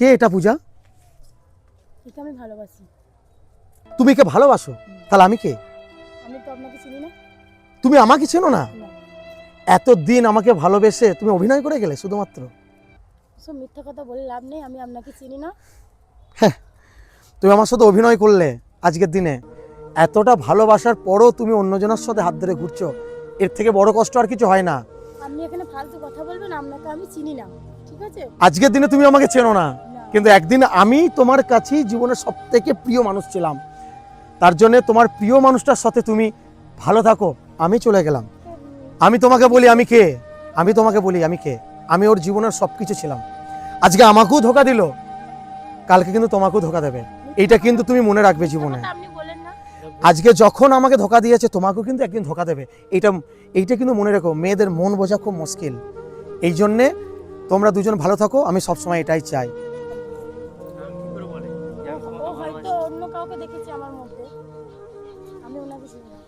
কে এটা পূজা? একে আমি ভালোবাসি। তুমি কে ভালোবাসো? তাহলে আমি কে? আমি তো আপনাকে চিনি না। তুমি আমাকে চেনো না? না, এতদিন আমাকে ভালোবেসে তুমি অভিনয় করে গেলে শুধুমাত্র? সব মিথ্যা কথা বলে লাভ নেই, আমি আপনাকে চিনি না। হ্যাঁ, তুমি আমার সাথে অভিনয় করলে আজকের দিনে, এতটা ভালোবাসার পরও তুমি অন্যজনের সাথে হাত ধরে ঘুরছো, এর থেকে বড় কষ্ট আর কিছু হয় না। আপনি এখানে ফালতু কথা বলবেন, আপনাকে আমি চিনি না, ঠিক আছে? আজকের দিনে তুমি আমাকে চেনো না, না। কিন্তু একদিন আমি তোমার কাছেই জীবনের সব থেকে প্রিয় মানুষ ছিলাম। তার জন্য তোমার প্রিয় মানুষটার সাথে তুমি ভালো থাকো, আমি চলে গেলাম। আমি তোমাকে বলি আমি কে, আমি তোমাকে বলি আমি কে। আমি ওর জীবনের সব কিছু ছিলাম। আজকে আমাকেও ধোকা দিল, কালকে কিন্তু তোমাকেও ধোকা দেবে। এইটা কিন্তু তুমি মনে রাখবে জীবনে। কথা আপনি বলেন না। আজকে যখন আমাকে ধোকা দিয়েছে, তোমাকেও কিন্তু একদিন ধোকা দেবে। এইটা কিন্তু মনে রেখো, মেয়েদের মন বোঝা খুব মুশকিল। এই জন্যে তোমরা দুজন ভালো থাকো, আমি সবসময় এটাই চাই। ও হয়তো অন্য কাউকে দেখেছে আমার মধ্যে, আমি ওনাকে চিনি না।